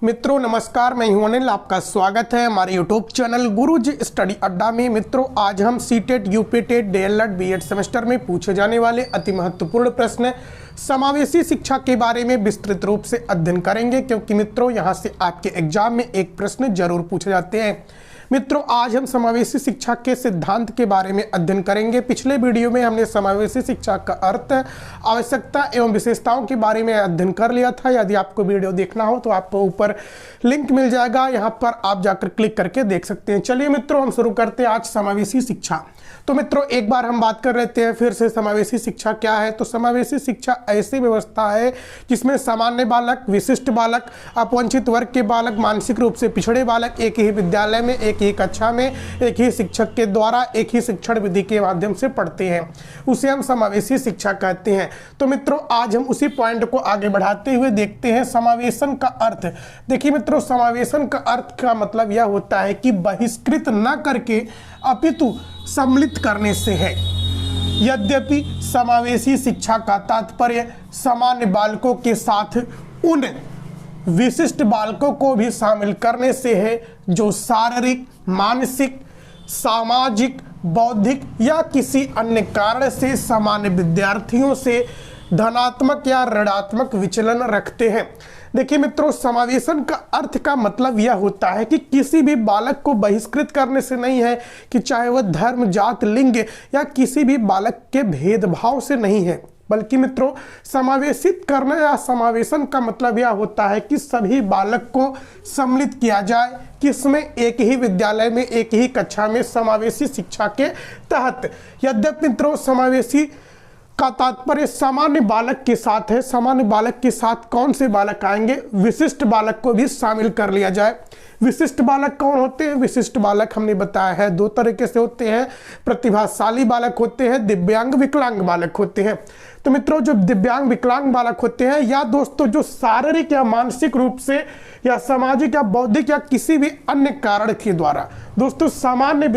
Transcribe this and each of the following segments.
मित्रों नमस्कार, मैं हूं अनिल। आपका स्वागत है हमारे यूट्यूब चैनल गुरुजी स्टडी अड्डा में। मित्रों आज हम CTET, UPTET, DElEd, BEd semester में पूछे जाने वाले अति महत्वपूर्ण प्रश्न समावेशी शिक्षा के बारे में विस्तृत रूप से अध्ययन करेंगे, क्योंकि मित्रों यहां से आपके एग्जाम में एक प्रश्न जरूर पूछे जाते हैं। मित्रों आज हम समावेशी शिक्षा के सिद्धांत के बारे में अध्ययन करेंगे। पिछले वीडियो में हमने समावेशी शिक्षा का अर्थ, आवश्यकता एवं विशेषताओं के बारे में अध्ययन कर लिया था। यदि आपको वीडियो देखना हो तो आपको ऊपर लिंक मिल जाएगा, यहाँ पर आप जाकर क्लिक करके देख सकते हैं। चलिए मित्रों हम शुरू करते हैं आज समावेशी शिक्षा। तो मित्रों एक बार हम बात कर लेते हैं फिर से समावेशी शिक्षा क्या है। तो समावेशी शिक्षा ऐसी व्यवस्था है जिसमें सामान्य बालक, विशिष्ट बालक, अपवंचित वर्ग के बालक, मानसिक रूप से पिछड़े बालक एक ही विद्यालय में, एक ही कक्षा में, एक ही शिक्षक के द्वारा एक ही शिक्षण विधि के माध्यम से पढ़ते हैं, उसे हम समावेशी शिक्षा कहते हैं। तो मित्रों आज हम उसी पॉइंट को आगे बढ़ाते हुए देखते हैं समावेशन का अर्थ। देखिए मित्रों समावेशन का अर्थ का मतलब यह होता है कि बहिष्कृत न करके अपितु सम्मिलित करने से है। यद्यपि समावेशी शिक्षा का तात्पर्य सामान्य बालकों के साथ उन विशिष्ट बालकों को भी शामिल करने से है जो शारीरिक, मानसिक, सामाजिक, बौद्धिक या किसी अन्य कारण से सामान्य विद्यार्थियों से धनात्मक या ऋणात्मक विचलन रखते हैं। देखिए मित्रों समावेशन का अर्थ का मतलब यह होता है कि किसी भी बालक को बहिष्कृत करने से नहीं है, कि चाहे वह धर्म, जात, लिंग या किसी भी बालक के भेदभाव से नहीं है, बल्कि मित्रों समावेशित करना या समावेशन का मतलब यह होता है कि सभी बालक को सम्मिलित किया जाए, किसमें, एक ही विद्यालय में, एक ही कक्षा में, समावेशी शिक्षा के तहत। यद्यपि मित्रों समावेशी का तात्पर्य सामान्य बालक के साथ है। सामान्य बालक के साथ कौन से बालक आएंगे? विशिष्ट बालक को भी शामिल कर लिया जाए। विशिष्ट बालक कौन होते हैं? विशिष्ट बालक हमने बताया है दो तरीके से होते हैं, प्रतिभाशाली बालक होते हैं, दिव्यांग विकलांग बालक होते हैं। तो मित्रों जो दिव्यांग विकलांग बालक होते हैं या दोस्तों जो शारीरिक या मानसिक रूप से या सामाजिक या बौद्धिक या किसी भी अन्य कारण के द्वारा दोस्तों सामान्य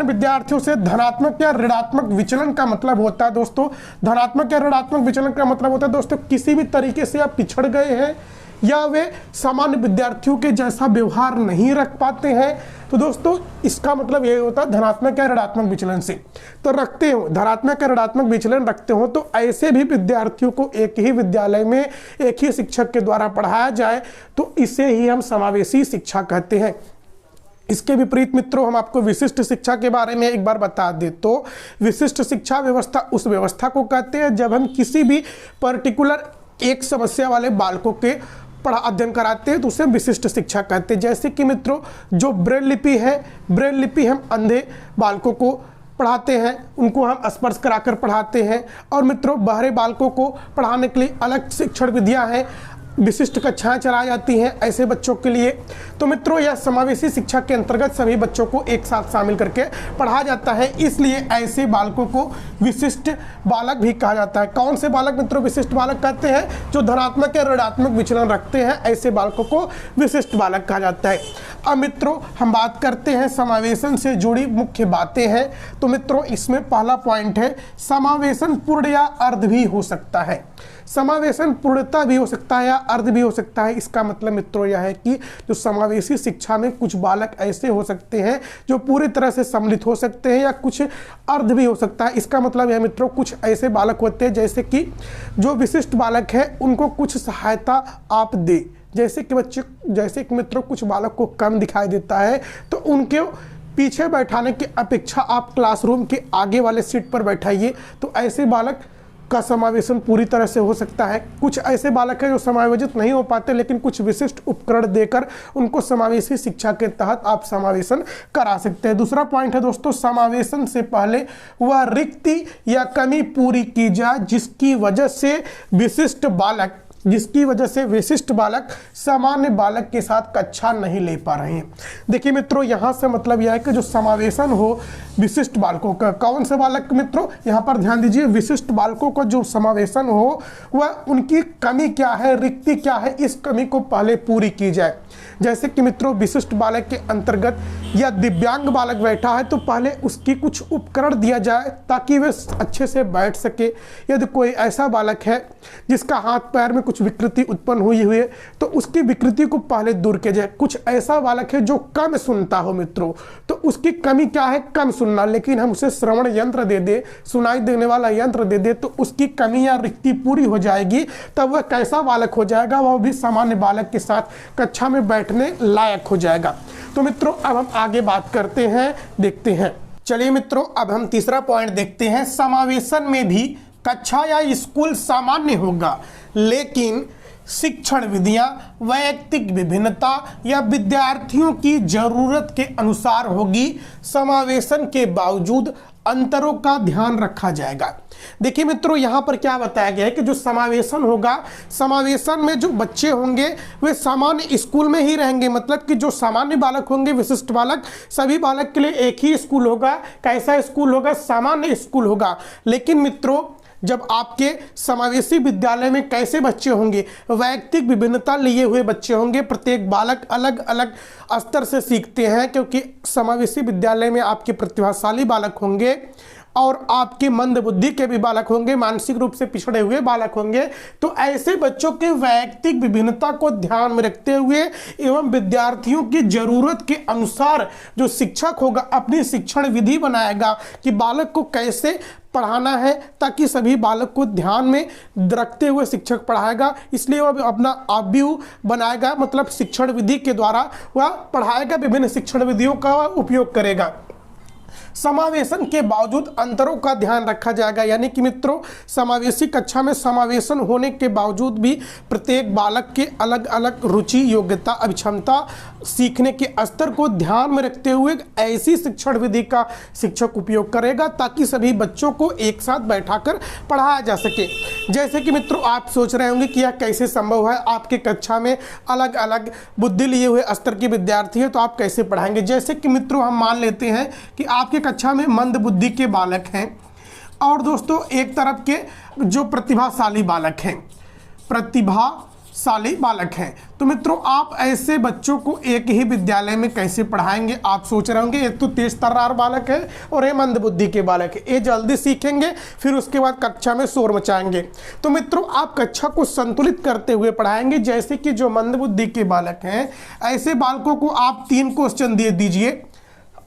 विद्यार्थियों से धनात्मक या ऋणात्मक विचलन का मतलब होता है दोस्तों, धनात्मक या ऋणात्मक विचलन का मतलब होता है दोस्तों किसी भी तरीके से आप पिछड़ गए हैं या वे सामान्य विद्यार्थियों के जैसा व्यवहार नहीं रख पाते हैं। तो दोस्तों इसका मतलब यही होता है धनात्मक या ऋणात्मक विचलन से। तो रखते हो धनात्मक या ऋणात्मक विचलन रखते हो तो ऐसे भी विद्यार्थियों को एक ही विद्यालय में एक ही शिक्षक के द्वारा पढ़ाया जाए तो इसे ही हम समावेशी शिक्षा कहते हैं। इसके विपरीत मित्रों हम आपको विशिष्ट शिक्षा के बारे में एक बार बता दें तो विशिष्ट शिक्षा व्यवस्था उस व्यवस्था को कहते हैं जब हम किसी भी पर्टिकुलर एक समस्या वाले बालकों के अध्ययन कराते हैं तो उसे विशिष्ट शिक्षा कहते हैं। जैसे कि मित्रों जो ब्रेल लिपि है, ब्रेल लिपि हम अंधे बालकों को पढ़ाते हैं, उनको हम स्पर्श कराकर पढ़ाते हैं। और मित्रों बहरे बालकों को पढ़ाने के लिए अलग शिक्षण विधियां हैं, विशिष्ट कक्षाएं चलाई जाती हैं ऐसे बच्चों के लिए। तो मित्रों यह समावेशी शिक्षा के अंतर्गत सभी बच्चों को एक साथ शामिल करके पढ़ाया जाता है, इसलिए ऐसे बालकों को विशिष्ट बालक भी कहा जाता है। कौन से बालक मित्रों विशिष्ट बालक कहते हैं? जो धनात्मक या ऋणात्मक विचलन रखते हैं, ऐसे बालकों को विशिष्ट बालक कहा जाता है। अब मित्रों हम बात करते हैं समावेशन से जुड़ी मुख्य बातें हैं। तो मित्रों इसमें पहला पॉइंट है समावेशन पूर्ण या अर्ध भी हो सकता है। समावेशन पूर्णता भी हो सकता है या अर्ध भी हो सकता है। इसका मतलब मित्रों यह है कि जो समावेशी शिक्षा में कुछ बालक ऐसे हो सकते हैं जो पूरी तरह से सम्मिलित हो सकते हैं या कुछ अर्ध भी हो सकता है। इसका मतलब यह मित्रों कुछ ऐसे बालक होते हैं जैसे कि जो विशिष्ट बालक है उनको कुछ सहायता आप दे, जैसे कि मित्रों कुछ बालक को कम दिखाई देता है तो उनके पीछे बैठाने की अपेक्षा आप क्लासरूम के आगे वाले सीट पर बैठाइए, तो ऐसे बालक का समावेशन पूरी तरह से हो सकता है। कुछ ऐसे बालक हैं जो समायोजित नहीं हो पाते, लेकिन कुछ विशिष्ट उपकरण देकर उनको समावेशी शिक्षा के तहत आप समावेशन करा सकते हैं। दूसरा पॉइंट है दोस्तों समावेशन से पहले वह रिक्ति या कमी पूरी की जाए जिसकी वजह से विशिष्ट बालक सामान्य बालक के साथ कक्षा नहीं ले पा रहे हैं। देखिए मित्रों यहाँ से मतलब यह है कि जो समावेशन हो विशिष्ट बालकों का, कौन से बालक मित्रों यहाँ पर ध्यान दीजिए, विशिष्ट बालकों का जो समावेशन हो वह उनकी कमी क्या है, रिक्ति क्या है, इस कमी को पहले पूरी की जाए। जैसे कि मित्रों विशिष्ट बालक के अंतर्गत या दिव्यांग बालक बैठा है तो पहले उसकी कुछ उपकरण दिया जाए ताकि वह अच्छे से बैठ सके। यदि कोई ऐसा बालक है जिसका हाथ पैर में कुछ कुछ विकृति उत्पन्न हुई हुई है तो उसकी विकृति को पहले दूर किया जाए। कुछ ऐसा बालक है जो कम सुनता हो मित्रों, तो उसकी कमी क्या है, कम सुनना, लेकिन हम उसे श्रवण यंत्र दे दे, सुनाई देने वाला यंत्र दे दे तो उसकी कमी या रिक्ति पूरी हो जाएगी। तब वह कैसा बालक हो जाएगा, वह भी सामान्य बालक के साथ कक्षा में बैठने लायक हो जाएगा। तो मित्रों अब हम आगे बात करते हैं, देखते हैं। चलिए मित्रों अब हम तीसरा पॉइंट देखते हैं। समावेशन में भी कक्षा या स्कूल सामान्य होगा, लेकिन शिक्षण विधियां वैयक्तिक विभिन्नता या विद्यार्थियों की जरूरत के अनुसार होगी। समावेशन के बावजूद अंतरों का ध्यान रखा जाएगा। देखिए मित्रों यहाँ पर क्या बताया गया है कि जो समावेशन होगा, समावेशन में जो बच्चे होंगे वे सामान्य स्कूल में ही रहेंगे, मतलब कि जो सामान्य बालक होंगे, विशिष्ट बालक, सभी बालक के लिए एक ही स्कूल होगा। कैसा स्कूल होगा, सामान्य स्कूल होगा। लेकिन मित्रों जब आपके समावेशी विद्यालय में कैसे बच्चे होंगे, वैयक्तिक विभिन्नता लिए हुए बच्चे होंगे। प्रत्येक बालक अलग अलग स्तर से सीखते हैं, क्योंकि समावेशी विद्यालय में आपके प्रतिभाशाली बालक होंगे और आपके मंद बुद्धि के भी बालक होंगे, मानसिक रूप से पिछड़े हुए बालक होंगे। तो ऐसे बच्चों के वैयक्तिक विभिन्नता को ध्यान में रखते हुए एवं विद्यार्थियों की जरूरत के अनुसार जो शिक्षक होगा अपनी शिक्षण विधि बनाएगा कि बालक को कैसे पढ़ाना है, ताकि सभी बालक को ध्यान में रखते हुए शिक्षक पढ़ाएगा। इसलिए वह अपना आव्यूह बनाएगा, मतलब शिक्षण विधि के द्वारा वह पढ़ाएगा, विभिन्न शिक्षण विधियों का उपयोग करेगा। समावेशन के बावजूद अंतरों का ध्यान रखा जाएगा, यानी कि मित्रों समावेशी कक्षा में समावेशन होने के बावजूद भी प्रत्येक बालक के अलग अलग रुचि, योग्यता, अभिक्षमता, सीखने के स्तर को ध्यान में रखते हुए ऐसी शिक्षण विधि का शिक्षक उपयोग करेगा ताकि सभी बच्चों को एक साथ बैठाकर पढ़ाया जा सके। जैसे कि मित्रों आप सोच रहे होंगे कि यह कैसे संभव है, आपके कक्षा में अलग अलग बुद्धि लिए हुए स्तर के विद्यार्थी हैं तो आप कैसे पढ़ाएंगे। जैसे कि मित्रों हम मान लेते हैं कि आपके कक्षा में मंद बुद्धि के बालक हैं और दोस्तों एक तरफ के जो प्रतिभाशाली बालक हैं, प्रतिभाशाली बालक हैं, तो मित्रों आप ऐसे बच्चों को एक ही विद्यालय में कैसे पढ़ाएंगे। आप सोच रहे होंगे एक तो तेज तर्रार बालक है और ये मंद बुद्धि के बालक है, ये जल्दी सीखेंगे फिर उसके बाद कक्षा में शोर मचाएंगे। तो मित्रों आप कक्षा को संतुलित करते हुए पढ़ाएंगे। जैसे कि जो मंद बुद्धि के बालक हैं ऐसे बालकों को आप 3 क्वेश्चन दे दीजिए,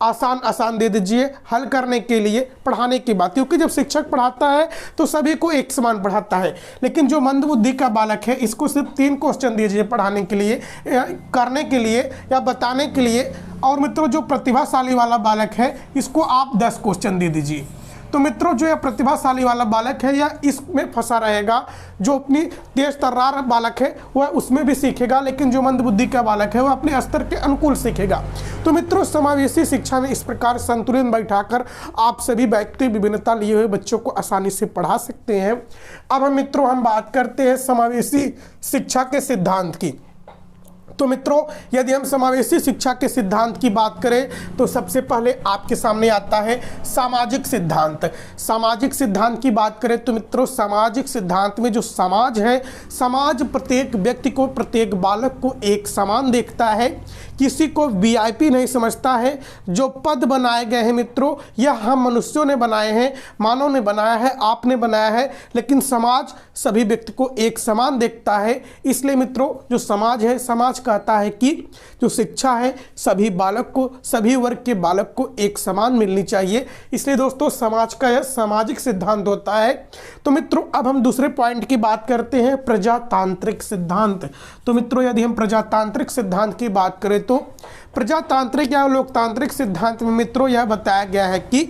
आसान आसान दे दीजिए हल करने के लिए पढ़ाने की बात, क्योंकि जब शिक्षक पढ़ाता है तो सभी को एक समान पढ़ाता है। लेकिन जो मंद बुद्धि का बालक है इसको सिर्फ 3 क्वेश्चन दीजिए पढ़ाने के लिए, करने के लिए या बताने के लिए। और मित्रों जो प्रतिभाशाली वाला बालक है इसको आप 10 क्वेश्चन दे दीजिए। तो मित्रों जो यह प्रतिभाशाली वाला बालक है या इसमें फंसा रहेगा, जो अपनी तेज तर्रार बालक है वह उसमें भी सीखेगा, लेकिन जो मंद बुद्धि का बालक है वह अपने स्तर के अनुकूल सीखेगा। तो मित्रों समावेशी शिक्षा में इस प्रकार संतुलन बैठाकर आप सभी व्यक्तिगत विभिन्नता लिए हुए बच्चों को आसानी से पढ़ा सकते हैं। अब हम बात करते हैं समावेशी शिक्षा के सिद्धांत की। तो मित्रों यदि हम समावेशी शिक्षा के सिद्धांत की बात करें तो सबसे पहले आपके सामने आता है सामाजिक सिद्धांत। सामाजिक सिद्धांत की बात करें तो मित्रों सामाजिक सिद्धांत में जो समाज है, समाज प्रत्येक व्यक्ति को, प्रत्येक बालक को एक समान देखता है, किसी को वीआईपी नहीं समझता है। जो पद बनाए गए हैं मित्रों यह हम मनुष्यों ने बनाए हैं, मानव ने बनाया है, आपने बनाया है, लेकिन समाज सभी व्यक्ति को एक समान देखता है। इसलिए मित्रों जो समाज है, समाज कहता है कि जो शिक्षा है सभी बालक को, सभी वर्ग के बालक को एक समान मिलनी चाहिए। इसलिए दोस्तों समाज का यह सामाजिक सिद्धांत होता है। तो मित्रों अब हम दूसरे पॉइंट की बात करते हैं, प्रजातांत्रिक सिद्धांत। तो मित्रों यदि हम प्रजातांत्रिक सिद्धांत की बात करें तो प्रजातांत्रिक या लोकतांत्रिक सिद्धांत में मित्रों यह बताया गया है कि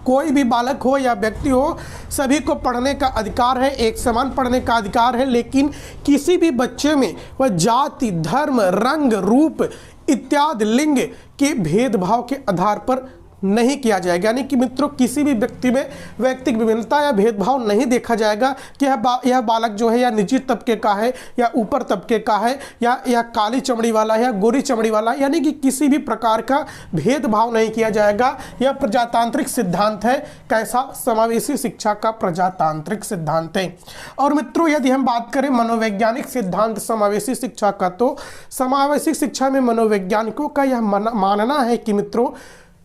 कोई भी बालक हो या व्यक्ति हो सभी को पढ़ने का अधिकार है, एक समान पढ़ने का अधिकार है, लेकिन किसी भी बच्चे में वह जाति, धर्म, रंग, रूप इत्यादि लिंग के भेदभाव के आधार पर नहीं किया जाएगा। यानी कि मित्रों किसी भी व्यक्ति में व्यक्तिगत विभिन्नता या भेदभाव नहीं देखा जाएगा कि यह बालक जो है या निजी तबके का है या ऊपर तबके का है या काली चमड़ी वाला है या गोरी चमड़ी वाला, यानी कि किसी भी प्रकार का भेदभाव नहीं किया जाएगा। यह प्रजातांत्रिक सिद्धांत है। कैसा? समावेशी शिक्षा का प्रजातांत्रिक सिद्धांत है। और मित्रों यदि हम बात करें मनोवैज्ञानिक सिद्धांत समावेशी शिक्षा का, तो समावेशी शिक्षा में मनोवैज्ञानिकों का यह मानना है कि मित्रों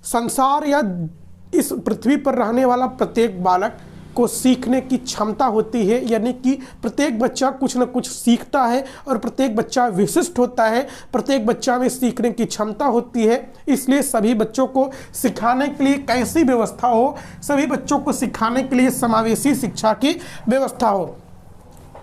संसार या इस पृथ्वी पर रहने वाला प्रत्येक बालक को सीखने की क्षमता होती है, यानी कि प्रत्येक बच्चा कुछ न कुछ सीखता है और प्रत्येक बच्चा विशिष्ट होता है, प्रत्येक बच्चा में सीखने की क्षमता होती है। इसलिए सभी बच्चों को सिखाने के लिए कैसी व्यवस्था हो, सभी बच्चों को सिखाने के लिए समावेशी शिक्षा की व्यवस्था हो।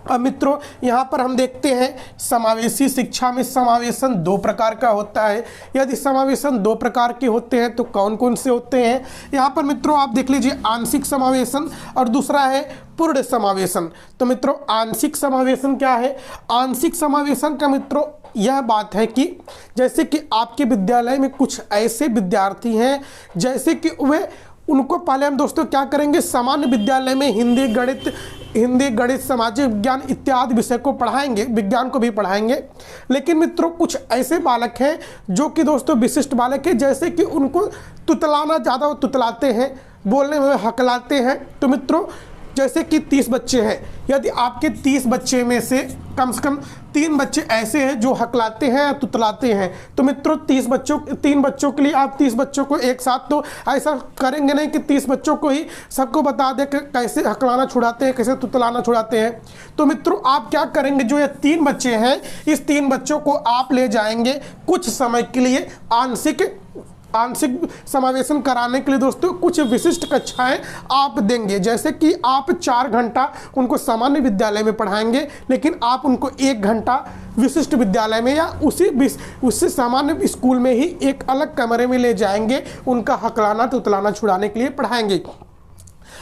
अब मित्रों यहाँ पर हम देखते हैं समावेशी शिक्षा में समावेशन दो प्रकार का होता है। यदि समावेशन दो प्रकार के होते हैं तो कौन कौन से होते हैं, यहाँ पर मित्रों आप देख लीजिए, आंशिक समावेशन और दूसरा है पूर्ण समावेशन। तो मित्रों आंशिक समावेशन क्या है? आंशिक समावेशन का मित्रों यह बात है कि जैसे कि आपके विद्यालय में कुछ ऐसे विद्यार्थी हैं जैसे कि वे उनको पहले हम दोस्तों क्या करेंगे, सामान्य विद्यालय में हिंदी गणित सामाजिक विज्ञान इत्यादि विषय को पढ़ाएंगे, विज्ञान को भी पढ़ाएंगे। लेकिन मित्रों कुछ ऐसे बालक हैं जो कि दोस्तों विशिष्ट बालक हैं, जैसे कि उनको तुतलाना ज़्यादा तुतलाते हैं, बोलने में हकलाते हैं। तो मित्रों जैसे कि 30 बच्चे हैं, यदि आपके 30 बच्चे में से कम 3 बच्चे ऐसे हैं जो हकलाते हैं या तुतलाते हैं, तो मित्रों 3 बच्चों के लिए आप 30 बच्चों को एक साथ तो ऐसा करेंगे नहीं कि 30 बच्चों को ही सबको बता दें कि कैसे हकलाना छुड़ाते हैं, कैसे तुतलाना छुड़ाते हैं। तो मित्रों आप क्या करेंगे, जो ये 3 बच्चे हैं, इस 3 बच्चों को आप ले जाएंगे कुछ समय के लिए आंशिक समावेशन कराने के लिए दोस्तों कुछ विशिष्ट कक्षाएं आप देंगे। जैसे कि आप 4 घंटा उनको सामान्य विद्यालय में पढ़ाएंगे, लेकिन आप उनको 1 घंटा विशिष्ट विद्यालय में या उससे सामान्य स्कूल में ही एक अलग कमरे में ले जाएंगे, उनका हकलाना तुतलाना छुड़ाने के लिए पढ़ाएंगे।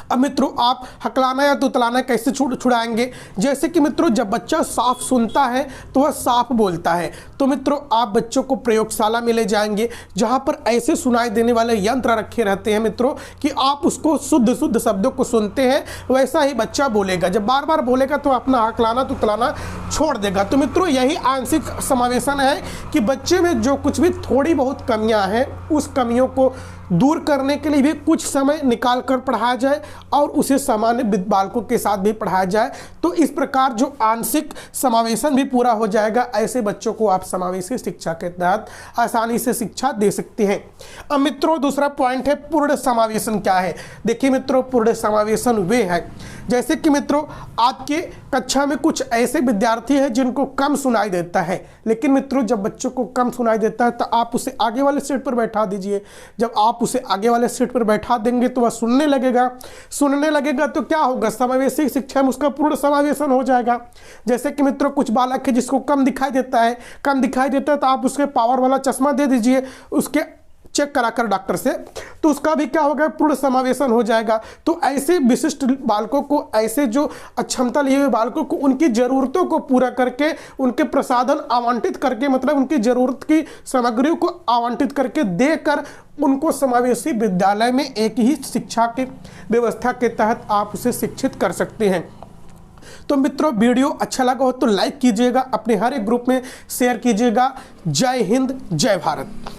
अब मित्रों आप हकलाना या तुतलाना कैसे छुड़ाएंगे? जैसे कि मित्रों जब बच्चा साफ सुनता है तो वह साफ बोलता है, तो मित्रों आप बच्चों को प्रयोगशाला में ले जाएंगे जहां पर ऐसे सुनाई देने वाले यंत्र रखे रहते हैं मित्रों कि आप उसको शुद्ध शब्दों को सुनते हैं, वैसा ही बच्चा बोलेगा। जब बार बार बोलेगा तो अपना हकलाना तुतलाना छोड़ देगा। तो मित्रों यही आंशिक समावेशन है कि बच्चे में जो कुछ भी थोड़ी बहुत कमियां हैं, उस कमियों को दूर करने के लिए भी कुछ समय निकाल कर पढ़ाया जाए और उसे सामान्य बालकों के साथ भी पढ़ाया जाए। तो इस प्रकार जो आंशिक समावेशन भी पूरा हो जाएगा, ऐसे बच्चों को आप समावेशी शिक्षा के तहत आसानी से शिक्षा दे सकते हैं। अब मित्रों दूसरा पॉइंट है पूर्ण समावेशन क्या है। देखिए मित्रों पूर्ण समावेशन वे है जैसे कि मित्रों आपके कक्षा में कुछ ऐसे विद्यार्थी हैं जिनको कम सुनाई देता है, लेकिन मित्रों जब बच्चों को कम सुनाई देता है तो आप उसे आगे वाले सीट पर बैठा दीजिए। जब आप उसे आगे वाले सीट पर बैठा देंगे तो वह सुनने लगेगा तो क्या होगा, समावेशी शिक्षा में उसका पूर्ण समावेशन हो जाएगा। जैसे कि मित्रों कुछ बालक है जिसको कम दिखाई देता है तो आप उसके पावर वाला चश्मा दे दीजिए, उसके चेक कराकर डॉक्टर से, तो उसका भी क्या होगा, पूर्ण समावेशन हो जाएगा। तो ऐसे विशिष्ट बालकों को, ऐसे जो अक्षमता लिए हुए बालकों को उनकी ज़रूरतों को पूरा करके, उनके प्रसाधन आवंटित करके, मतलब उनकी ज़रूरत की सामग्रियों को आवंटित करके देकर उनको समावेशी विद्यालय में एक ही शिक्षा की व्यवस्था के तहत आप उसे शिक्षित कर सकते हैं। तो मित्रों वीडियो अच्छा लगा हो तो लाइक कीजिएगा, अपने हर एक ग्रुप में शेयर कीजिएगा। जय हिंद, जय भारत।